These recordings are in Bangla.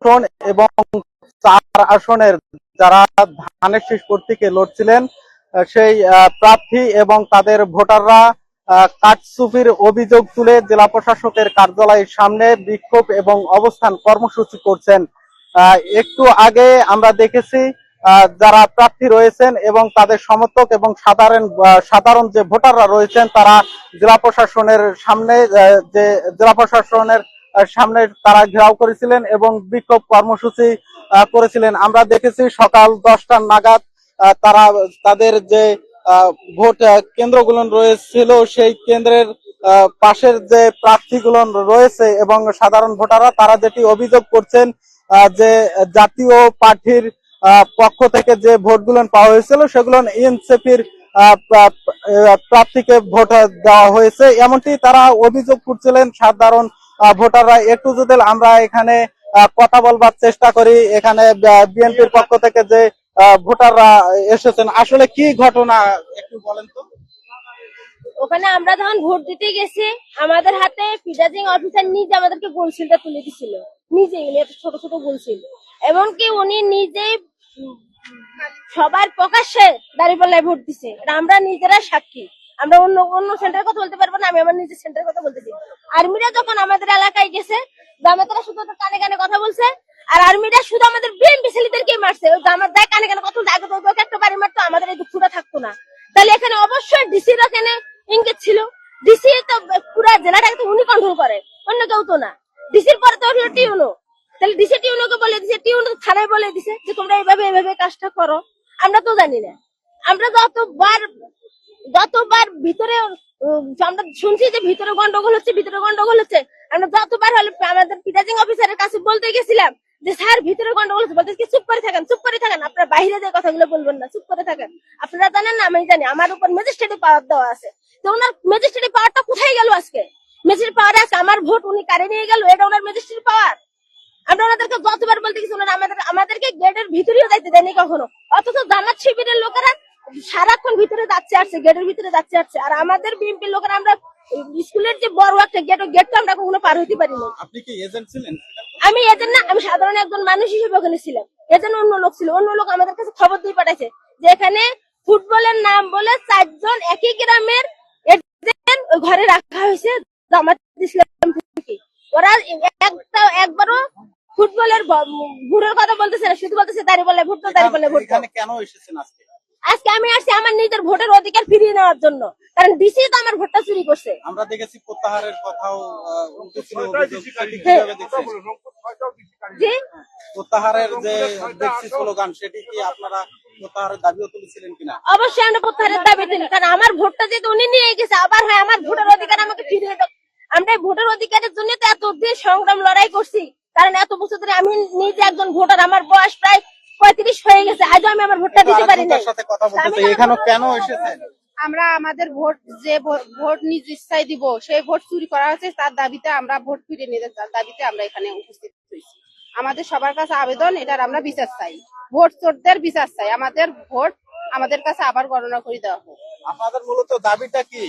আসন এবং 4 আসনের যারা ধানের শীষ প্রতীকে লড়ছিলেন সেই প্রার্থী এবং তাদের ভোটাররা কারচুপির অভিযোগ তুলে জেলা প্রশাসকের কার্যালয়ের সামনে বিক্ষোভ এবং অবস্থান কর্মসূচি করছেন। একটু আগে আমরা দেখেছি যারা প্রার্থী রয়েছেন এবং তাদের সমর্থক এবং সাধারণ যে ভোটাররা রয়েছেন তারা জেলা প্রশাসনের সামনে তারা ঘেরাও করেছিলেন এবং বিক্ষোভ কর্মসূচি করেছিলেন। আমরা দেখেছি সকাল 10টা নাগাদ তারা তাদের যে ভোট কেন্দ্রগুলো রয়েছিল সেই কেন্দ্রের পাশের যে প্রার্থীগুলো রয়েছে এবং সাধারণ ভোটাররা তারা যেটি অভিযোগ করছেন যে জাতীয় পার্টির পক্ষ থেকে যে ভোটগুলো পাওয়া হয়েছিল সেগুলো এনসিপির প্রার্থীকে ভোট দেওয়া হয়েছে, এমনটি তারা অভিযোগ করছিলেন সাধারণ ভোটাররা। একটু যদি আমরা এখানে কথা বলবার চেষ্টা করি, এখানে বিএনপির পক্ষ থেকে যে ভোটাররা এসেছেন, আসলে কি ঘটনা একটু বলেন তো। ওখানে আমরা যখন ভোট দিতে গেছি আমাদের হাতে প্রিজাইডিং অফিসার নিজে আমাদেরকে গোলশিলটা তুলে দিছিল, নিজে ছোট ছোট গোলশিল, এমনকি উনি নিজেই সবার প্রকাশ্যে দাঁড়িপাল্লায় ভোট দিছে। আমরা নিজেরা সাক্ষী, আমরা অন্য সেন্টারের কথা বলতে পারবো না, আমি আমার নিজের সেন্টারের কথা বলতেছি। আর্মিরা যখন আমাদের এলাকায় গেছে জামাতারা শুধু কানে কানে কথা বলছে, আর আর্মিরা শুধু আমাদের বিএনপি ছেলেদেরকেই মারছে। ওই জামাত দেয় কানে কানে কথা বলছে, আগে তো একটা বাড়ি মারতো, আমাদের এই দুঃখটা থাকতো না। তাহলে এখানে অবশ্যই ডিসির এখানে ইঙ্গিত ছিল। ডিসি তো পুরো জেলাটাকে তো উনি কন্ট্রোল করে, অন্য কেউ তো না। ডিসির পরে তো টিউনো, তাহলে ডিসি টিউনোকে বলে দিছে, টিউনো থানায় বলে দিছে যে তোমরা এইভাবে কাজটা করো। আমরা তো জানি না। আমরা যতবার ভিতরে আমরা শুনছি যে ভিতরে গন্ডগোল হচ্ছে, আমরা যতবার হলে আমাদের প্রিজাইডিং অফিসারের কাছে বলতে গেছিলাম যে স্যার ভিতরে গন্ডগোল হচ্ছে, বলতে চুপ করে থাকেন আপনারা বাইরে যে কথাগুলো বলবেন না, চুপ করে থাকেন। আপনারা জানেন না আমি জানি আমার উপর ম্যাজিস্ট্রেটের পাওয়ার দেওয়া আছে, তো ওনার ম্যাজিস্ট্রেটের পাওয়ারটা কোথায় গেল? আজকে ম্যাজিস্ট্রেট পাওয়ার আছে, আমার ভোট উনি কারে নিয়ে গেল, এটা ওনার ম্যাজিস্ট্রেট পাওয়ার। আমরা ওনাদেরকে যতবার বলতে গেছি ওনারা আমাদেরকে গেটের ভিতরেও যাইতে দেয়নি কখনো, অথচ জামাত শিবিরের লোকেরা সারাক্ষণ ভিতরে যাচ্ছে আসছে, গেটের ভিতরে যাচ্ছে আসছে। আর আমাদের বিএনপির লোকেরা আমরা স্কুলের যে বড় একটা গেটটা আমরা কখনো পার হইতে পারিনি। আপনি কি এজেন্ট ছিলেন? আমি এজেন্ট না, আমি সাধারণ একজন মানুষ হিসেবে ওখানে ছিলাম। এজেন্ট অন্য লোক ছিল, অন্য লোক আমাদের কাছে খবর দিয়ে পাঠাইছে যে এখানে ফুটবলের নাম বলে 4 জন একই গ্রামের এজেন্ট ঘরে রাখা হয়েছে জামাত ইসলাম থেকে। ওরা একবারও ফুটবলের ভোটের কথা বলতেছে না, শুধু বলতেছে দাঁড়িপাল্লায় ভোট। এখানে কেন এসেছেন আজকে? আজকে আমি আসছি আমার নিজের ভোটের অধিকার ফিরিয়ে নেওয়ার জন্য, কারণ ডিসি তো আমার ভোটটা চুরি করছে। আমরা দেখেছি প্রত্যাহারের কথাও উঠেছিল, প্রত্যাহারের যে দেখছি স্লোগান, সেটি কি আপনারা প্রত্যাহারের দাবিও তুলেছিলেন কিনা? অবশ্যই আমরা প্রত্যাহারের দাবি তুলি, কারণ আমার ভোটটা যেহেতু উনি নিয়ে গেছে, আবার হয় আমার ভোটের অধিকার আমাকে ফিরিয়ে দাও। আমরা ভোটের অধিকারের জন্য তো এতদিন সংগ্রাম লড়াই করছি, কারণ এত বছর ধরে আমি নিজে একজন ভোটার, আমার বয়স প্রায় 35 হয়ে গেছে, আজও আমি আমার ভোটটা দিতে পারি না। এখানে কেন এসেছেন? আমরা আমাদের ভোট নিজ ইচ্ছায় দিব, সেই ভোট চুরি করা হয়েছে তার দাবিতে আমরা ভোট ফিরিয়ে নিতে দাবিতে আমরা এখানে উপস্থিত হয়েছি। আমাদের সবার কাছে আবেদন, এটার আমরা বিচার চাই, ভোট চোরদের বিচার চাই। আমাদের ভোট আমাদের কাছে আবার গণনা করে দেওয়া হোক। আপনাদের মূলত দাবিটা কি?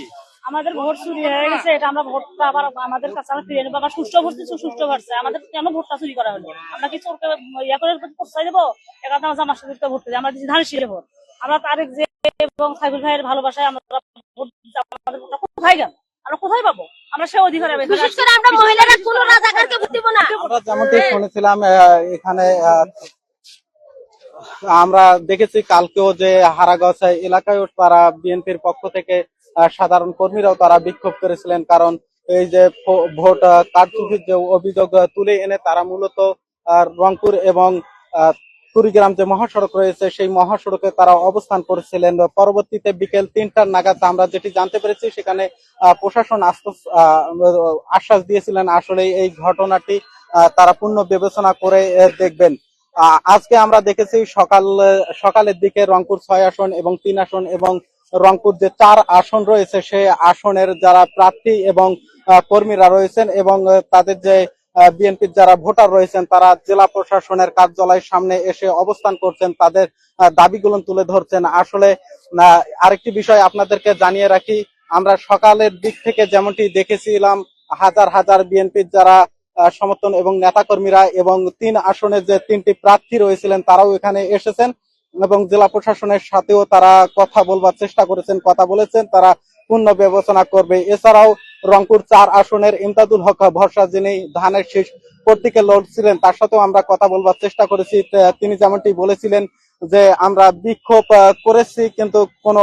আমাদের ভোট চুরি হয়ে গেছে, এটা আমরা ভোটটা আবার আমাদের কাছে ফিরিয়ে নেবো। আমরা সুষ্ঠু ভরছে, আমাদের কেন ভোটটা চুরি করা হলো? আমরা কি চোরকে ইয়া করে প্রশ্রয় দেবো? এখানে আমার সাথে ভোট দিই, আমরা ধানের শীষে ভোট। আমরা তারেক যে এবং সাইফুল ভাইয়ের ভালোবাসায় আমরা ভোট, আমাদের ভোটটা কোথায় গেল? আমরা কোথায় পাবো? আমরা সে অধিকার বিশেষ করে আমরা মহিলারা কোনো রাজাকারকে ভোট দিব না। আমরা যেমনটি শুনেছিলাম এখানে আমরা দেখেছি কালকেও যে হারাগাছ এলাকায় তারা বিএনপির পক্ষ থেকে সাধারণ কর্মীরাও তারা বিক্ষোভ করেছিলেন, কারণ এই যে ভোট কারচুপির যে অভিযোগ তুলে এনে তারা মূলত রংপুর এবং কুড়িগ্রাম যে মহাসড়ক রয়েছে সেই মহাসড়কে তারা অবস্থান করেছিলেন। পরবর্তীতে বিকেল 3টা নাগাদ আমরা যেটি জানতে পেরেছি, সেখানে প্রশাসন আশ্বাস দিয়েছিলেন আসলে এই ঘটনাটি তারা পূর্ণ বিবেচনা করে দেখবেন। আজকে আমরা দেখেছি সকালের দিকে রংপুর 6 আসন এবং 3 আসন এবং রংপুর যে 4 আসন রয়েছে সেই আসনের যারা প্রার্থী এবং কর্মীরা রয়েছেন এবং তাদের যে বিএনপির যারা ভোটার রয়েছেন তারা জেলা প্রশাসনের কার্যালয়ের সামনে এসে অবস্থান করছেন, তাদের দাবিগুলো তুলে ধরছেন। আসলে আরেকটি বিষয় আপনাদেরকে জানিয়ে রাখি, আমরা সকালের দিক থেকে যেমনটি দেখেছিলাম হাজার হাজার বিএনপির যারা সমর্থন এবং নেতাকর্মীরা এবং 3 আসনে যে 3টি প্রার্থী রয়েছিলেন তারাও এখানে এসেছেন এবং জেলা প্রশাসনের সাথেও তারা কথা বলবার চেষ্টা করেছেন, কথা বলেছেন তারা পূর্ণ বিবেচনা করবে। এছাড়াও রংপুর 4 আসনের ইমদাদুল হক ভরসা, যিনি ধানের শীষ প্রতীকে লড়ছিলেন, তার সাথেও আমরা কথা বলবার চেষ্টা করেছি। তিনি যেমনটি বলেছিলেন যে আমরা বিক্ষোভ করেছি কিন্তু কোনো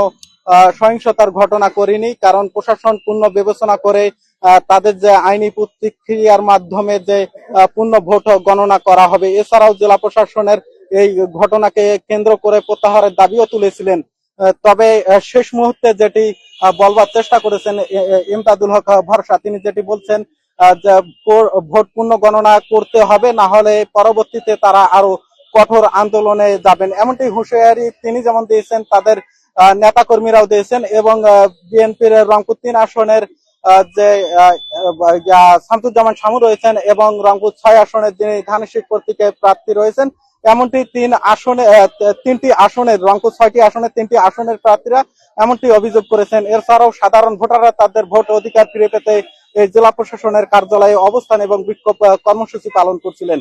সহিংসতার ঘটনা করিনি, কারণ প্রশাসন পূর্ণ বিবেচনা করে তাদের যে আইনি প্রতিক্রিয়ার মাধ্যমে যে পূর্ণ ভোট গণনা করা হবে। এছাড়াও জেলা প্রশাসনের এই ঘটনাকে কেন্দ্র করে প্রত্যাহারের দাবিও তুলেছিলেন। তবে শেষ মুহূর্তে যেটি বলবার চেষ্টা করেছেন ইমদাদুল হক ভরসা, তিনি যেটি বলছেন যে ভোট পূর্ণ গণনা করতে হবে, না হলে পরবর্তীতে তারা আরো কঠোর আন্দোলনে যাবেন। এমনটি হুঁশিয়ারি তিনি যেমন দিয়েছেন, তাদের নেতা কর্মীরাও দিয়েছেন এবং বিএনপির রংপুর 3 আসনের যে শামসুজ্জামান শামু রয়েছেন এবং রংপুর 6 আসনের যিনি ধানের শীষ প্রতীকে প্রার্থী রয়েছেন, এমনটি 3টি আসনের রংপুর 6টি আসনের 3টি আসনের প্রার্থীরা এমনটি অভিযোগ করেছেন। এছাড়াও সাধারণ ভোটাররা তাদের ভোট অধিকার ফিরে পেতে এই জেলা প্রশাসনের কার্যালয়ে অবস্থান এবং বিক্ষোভ কর্মসূচি পালন করছিলেন।